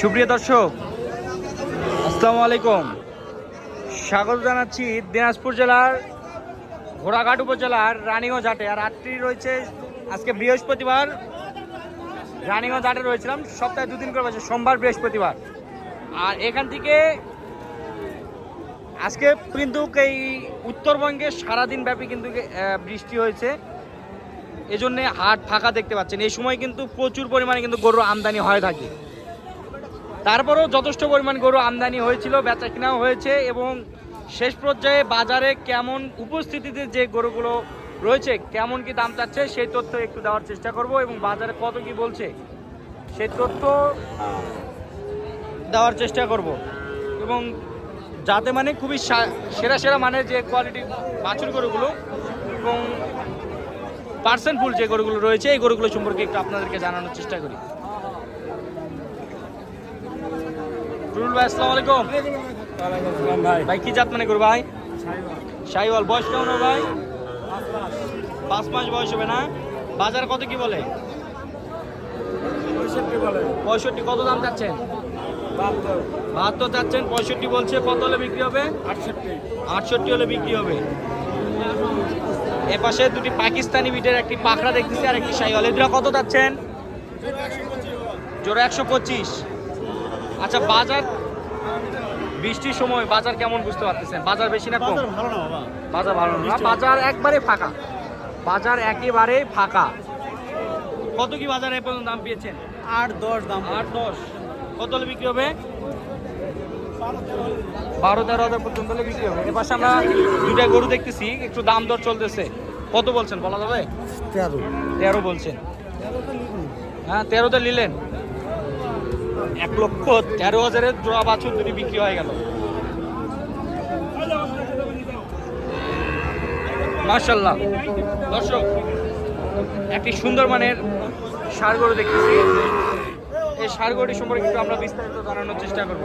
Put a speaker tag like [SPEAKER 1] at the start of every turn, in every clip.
[SPEAKER 1] সুপ্রিয় দর্শক, আসসালামু আলাইকুম। স্বাগত জানাচ্ছি দিনাজপুর জেলার ঘোড়াঘাট উপজেলার রানীগঞ্জ হাটে। আর হাটটি রয়েছে আজকে বৃহস্পতিবার। রানীগঞ্জ হাটে রয়েছিলাম, সপ্তাহে দুদিন করে বসে, সোমবার বৃহস্পতিবার। আর এখান থেকে আজকে কিন্তু এই উত্তরবঙ্গে সারাদিন ব্যাপী কিন্তু বৃষ্টি হয়েছে, এজন্য হাট ফাঁকা দেখতে পাচ্ছেন। এই সময় কিন্তু প্রচুর পরিমাণে কিন্তু গরুর আমদানি হয়ে থাকে। তারপরেও যথেষ্ট পরিমাণ গরু আমদানি হয়েছিল, বেচা কেনাও হয়েছে। এবং শেষ পর্যায়ে বাজারে কেমন উপস্থিতিতে যে গরুগুলো রয়েছে, কেমন কি দাম চাচ্ছে, সেই তথ্য একটু দেওয়ার চেষ্টা করব। এবং বাজারে কত কি বলছে সেই তথ্য দেওয়ার চেষ্টা করব। এবং যাতে মানে খুবই সেরা সেরা মানের যে কোয়ালিটি বাছুর গরুগুলো এবং পার্সেন্ট ফুল যে গরুগুলো রয়েছে, এই গরুগুলো সম্পর্কে একটু আপনাদেরকে জানানোর চেষ্টা করি। টুরুল ভাই, আসসালামু আলাইকুম। ভাই কি জাত মানে গরু ভাই? শাহিওয়াল। বয়স কেমন হবে ভাই? 5 মাস বয়স হবে না? বাজার কত কি বলে? 65। কত দাম চাচ্ছেন? 72 চাচ্ছেন, 65 বলছে। কত হলে বিক্রি হবে? 68 হলে বিক্রি হবে। এপাশে দুটি পাকিস্তানি বিটের একটি পাখরা দেখতেছি আর একটি শাহিওয়াল। এগুলো কত চাচ্ছেন? জোড়া 125। আচ্ছা, বাজার বৃষ্টির সময় বাজার কেমন বুঝতে পারতেছেন? বাজার বেশি না কম? বাজার ভালো না, বাজার একবারে ফাঁকা। বাজার একেবারে ফাঁকা। কত কি বাজারে এ পর্যন্ত দাম পেয়েছেন?
[SPEAKER 2] 8-10 দাম।
[SPEAKER 1] 8-10। কত হলে বিক্রি হবে? 12-13 হাজার পর্যন্ত হলে বিক্রি হবে। এ পাশে আমরা দুইটা গরু দেখতেছি, একটু দাম দর চলতেছে। কত বলছেন বলা যাবে? 13 বলছেন। হ্যাঁ, 13তে নিলেন। 1,13,000-এর জোড়া বাছুর দুটি বিক্রি হয়ে গেল। মাশাআল্লাহ। দর্শক, একটি সুন্দর মানের ষাঁড় গরু দেখতেছি। এই ষাঁড় গরুটি সম্পর্কে একটু আমরা বিস্তারিত জানানোর চেষ্টা করব।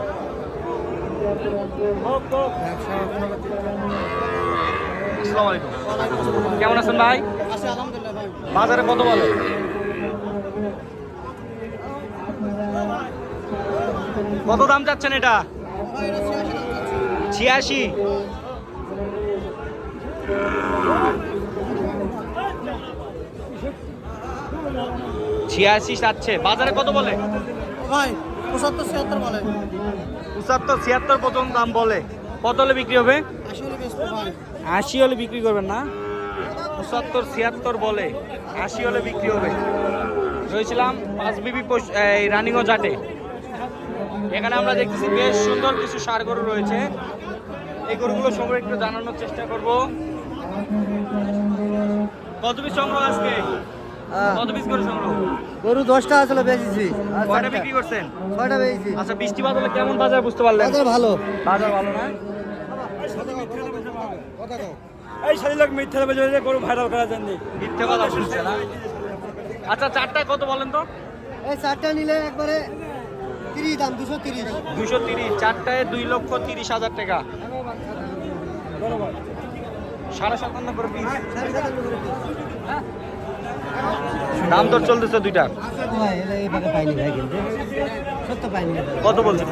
[SPEAKER 1] আসসালামু আলাইকুম। কেমন আছেন ভাই? বাজারে কত বলে? কত দাম চাচ্ছেন এটা? 86। চাচ্ছে। বাজারে কত বলে
[SPEAKER 2] ভাই? 75-76 বলে।
[SPEAKER 1] 75-76 পর্যন্ত দাম বলে। কত হলে বিক্রি হবে? 80 হলে বিক্রি করবেন না? 75-76 বলে, 80 হলে বিক্রি হবে। রয়েছিলাম পাঁচবিবি রানীগঞ্জ হাটে। এখানে আমরা দেখতেছি বেশ সুন্দর কিছু ষাঁড় গরু রয়েছে। এই গরুগুলো সম্পর্কে একটু জানানোর চেষ্টা করব। কত পিস সংগ্রহ আজকে? কত পিস করে সংগ্রহ?
[SPEAKER 2] গরু 10টা আসলে বেচেছি।
[SPEAKER 1] কয়টা বিক্রি করছেন?
[SPEAKER 2] 6টা বেচেছি।
[SPEAKER 1] আচ্ছা, বৃষ্টি বাদলে কেমন বাজার বুঝতে পারলেন?
[SPEAKER 2] বাজার ভালো।
[SPEAKER 1] বাজার ভালো না?
[SPEAKER 2] এই শালিলাক মিথ্যা বেচে গরু ভাইরাল করার জন্য।
[SPEAKER 1] মিথ্যে কথা বলছে না? আচ্ছা, চারটায় কত বলেন তো?
[SPEAKER 2] এই 4টা নিলে একবারে 30 দাম। 230।
[SPEAKER 1] 230। চারটায় 2,30,000 টাকা। 57.5 করে পিস। দাম দর চলতেছে দুইটার। কত বলছে?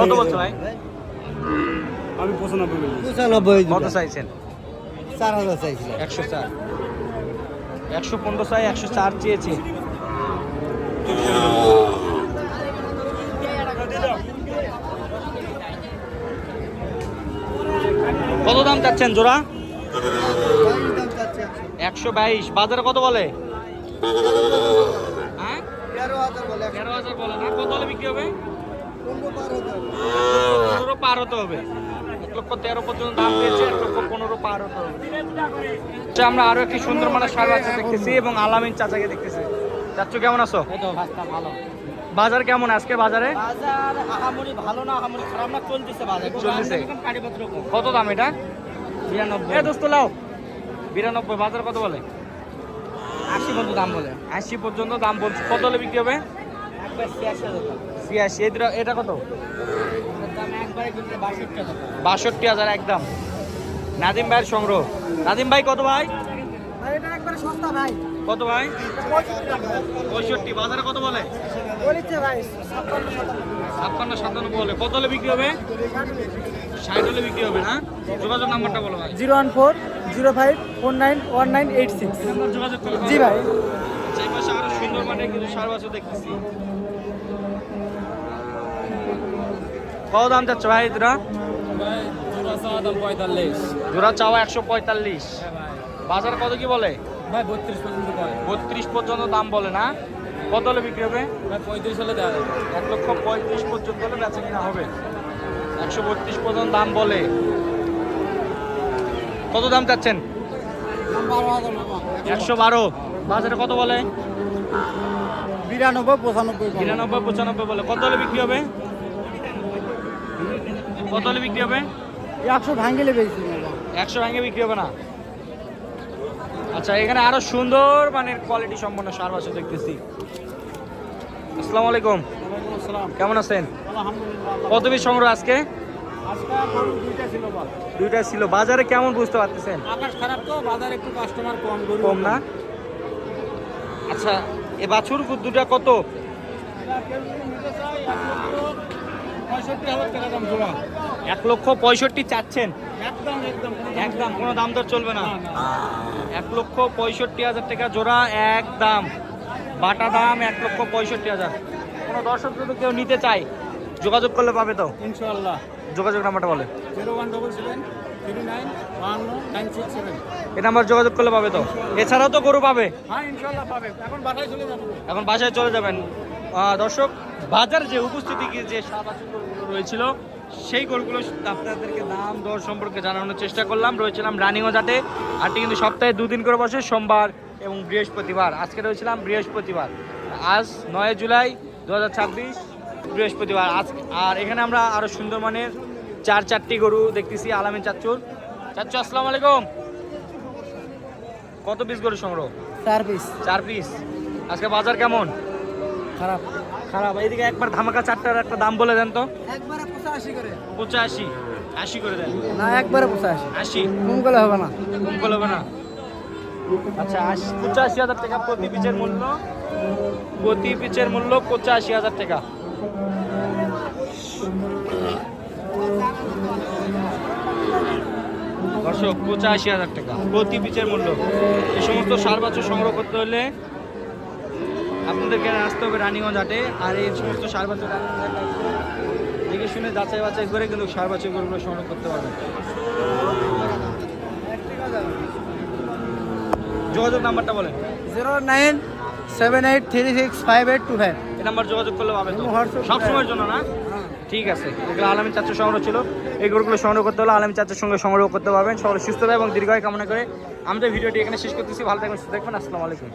[SPEAKER 1] কত বলছে ভাই?
[SPEAKER 2] আমি 95।
[SPEAKER 1] কত চাইছেন?
[SPEAKER 2] 4000 চাইছিলাম।
[SPEAKER 1] 104। 115 চাই, 104 চেয়েছে। কত দাম চাচ্ছেন জোড়া? 122। বাজারে কত বলে?
[SPEAKER 2] 13,000 বলে।
[SPEAKER 1] 13,000 বলে না? কত হলে বিক্রি হবে? 15 পার হতে হবে। 1,13,000 পর্যন্ত দাম পেয়েছে, 1,15,000 পার হতে হবে। আমরা আরো একটি সুন্দর মানের ষাঁড় বাচ্চা দেখতেছি এবং আলামিন চাচাকে দেখতেছি। চাচ্চু কেমন আছো?
[SPEAKER 2] ভালো।
[SPEAKER 1] বাজার কেমন আজকে? বাজারে
[SPEAKER 2] বাজার আহামরি ভালো না, আহামরি খারাপ না, চলতেছে বাজার।
[SPEAKER 1] চলতেছে।
[SPEAKER 2] কাটিপত্র
[SPEAKER 1] কত দাম এটা?
[SPEAKER 2] 92।
[SPEAKER 1] এ দোস্ত লাও। 92। বাজার কত বলে?
[SPEAKER 2] 80 পর্যন্ত দাম বলে।
[SPEAKER 1] 80 পর্যন্ত দাম বলছে। কত হলে বিক্রি হবে?
[SPEAKER 2] একবার 86,000।
[SPEAKER 1] 86। এটা কত?
[SPEAKER 2] দাম একবারে কিন্তু 62,000।
[SPEAKER 1] 62,000 একদম। নাদিম ভাইয়ের সংগ্রহ। নাদিম ভাই কত ভাই?
[SPEAKER 2] এটা একবারে সস্তা ভাই।
[SPEAKER 1] কত ভাই?
[SPEAKER 2] 65 টাকা।
[SPEAKER 1] 65। বাজারে কত বলে?
[SPEAKER 2] বলেছে ভাই
[SPEAKER 1] 56-57 বলে কত হলে বিক্রি হবে? 60 হলে বিক্রি হবে না? যোগাযোগ নাম্বারটা বলো ভাই।
[SPEAKER 2] 01405491986।
[SPEAKER 1] নাম্বার যোগাযোগ করলে
[SPEAKER 2] জি ভাই।
[SPEAKER 1] আচ্ছা, এই পাশে আরো সুন্দর মানে কিছু ষাঁড় বাছুর দেখতেছি। কত দাম চাচ্ছ ভাই তোরা?
[SPEAKER 3] জোড়া চাওয়া দাম 45।
[SPEAKER 1] জোড়া চাওয়া 145। বাজার কত কি বলে?
[SPEAKER 3] ভাই 32 পর্যন্ত পায়।
[SPEAKER 1] 32 পর্যন্ত দাম বলে না? কত হলে বিক্রি হবে?
[SPEAKER 3] ভাই 35 হলে দেওয়া যাবে।
[SPEAKER 1] 1,35,00,000 পর্যন্ত হলে বেচা কিনা হবে। 132 পর্যন্ত দাম বলে। কত দাম চাচ্ছেন? 112। বাজারে কত বলে?
[SPEAKER 2] 92-95
[SPEAKER 1] বলে। কত হলে বিক্রি হবে? কত হলে বিক্রি হবে?
[SPEAKER 2] 100 ভাঙিলে বেশি
[SPEAKER 1] 100 ভাঙে বিক্রি হবে না? আচ্ছা, এখানে আরো সুন্দর মানের কোয়ালিটি সম্পন্ন ষাঁড় বাছুর দেখতেছি। আসসালামু আলাইকুম, কেমন আছেন? কত পিস সংগ্রহ আজকে? দুইটা ছিল। বাজারে কেমন বুঝতে পারতেছেন?
[SPEAKER 3] আকাশ খারাপ তো, বাজারে একটু কাস্টমার কম।
[SPEAKER 1] কম না? আচ্ছা, এ বাছুর দুটা কত?
[SPEAKER 3] 65,000 টাকা দাম জোড়া।
[SPEAKER 1] 1,65,000 চাচ্ছেন?
[SPEAKER 3] একদম
[SPEAKER 1] একদম, কোনো দাম দর চলবে না? 1,65,000 টাকা জোড়া একদম। বাটা দাম 1,65,000। কোনো দর্শক যদি কেউ নিতে চায় যোগাযোগ করলে পাবে তো?
[SPEAKER 3] ইনশাআল্লাহ।
[SPEAKER 1] যোগাযোগ নাম্বারটা বলে।
[SPEAKER 3] 01773999667।
[SPEAKER 1] এই নাম্বার যোগাযোগ করলে পাবে তো? এছাড়াও তো গরু পাবে?
[SPEAKER 3] হ্যাঁ ইনশাআল্লাহ পাবে। এখন বাসায় চলে যাবো।
[SPEAKER 1] এখন বাসায় চলে যাবেন। দর্শক, বাজার যে উপস্থিতি যে ষাঁড় বাছুর গরুগুলো রয়েছিল সেই গরুগুলো আপনাদেরকে দাম দর সম্পর্কে জানানোর চেষ্টা করলাম। রয়েছিলাম রানিগঞ্জ হাটে। হাটটি কিন্তু সপ্তাহে 2 দিন করে বসে, সোমবার এবং বৃহস্পতিবার। আজকে রয়েছিলাম বৃহস্পতিবার। আজ 9 জুলাই 2026 বৃহস্পতিবার। আর এখানে আমরা আরো সুন্দর মানের 4টি গরু দেখতেছি। আলামিন চাচ্চু, আসসালামু আলাইকুম। কত পিস গরু সংগ্রহ?
[SPEAKER 2] 4 পিস
[SPEAKER 1] 4 পিস। আজকে বাজার কেমন?
[SPEAKER 2] খারাপ।
[SPEAKER 1] খারাপ। এইদিকে একবার ধামাকা 4টার একটা দাম বলে দেন তো।
[SPEAKER 2] একবারে 85 করে।
[SPEAKER 1] 85, 80 করে দেন।
[SPEAKER 2] না একবারে 85।
[SPEAKER 1] 80
[SPEAKER 2] কম করলে হবে না।
[SPEAKER 1] কম করলে হবে না? আচ্ছা, 85,000 টাকা প্রতি পিচের মূল্য। প্রতি পিচের মূল্য 85,000 টাকা। দর্শক, 85,000 টাকা প্রতি পিচের মূল্য। এই সমস্ত ষাঁড় বাছুর সংগ্রহ করতে হলে আপনাদেরকে আসতে হবে রানিগঞ্জ হাটে। আর এই সমস্ত ষাঁড় বাছুর দেখে শুনে যাচাই বাছাই করে কিন্তু ষাঁড় বাছুর গরুগুলো সংগ্রহ করতে পারবেন। যোগাযোগ নাম্বারটা বলেন।
[SPEAKER 2] 09783658525।
[SPEAKER 1] এই নাম্বার যোগাযোগ করলে পাবে তো?
[SPEAKER 2] হোয়াটসঅ্যাপ
[SPEAKER 1] সবসময়ের জন্য না? ঠিক আছে। এগুলো আলামিন চাচ্চু সংগ্রহ ছিল। এই গরুগুলো সংগ্রহ করতে হলে আলামিন চাচ্চুর সঙ্গে সংগ্রহ করতে পারবেন। সকলে সুস্থতা এবং দীর্ঘায়ু কামনা করে আমাদের ভিডিওটি এখানে শেষ করতেছি। ভালো থাকবেন, সুস্থ থাকবেন। আসসালামু আলাইকুম।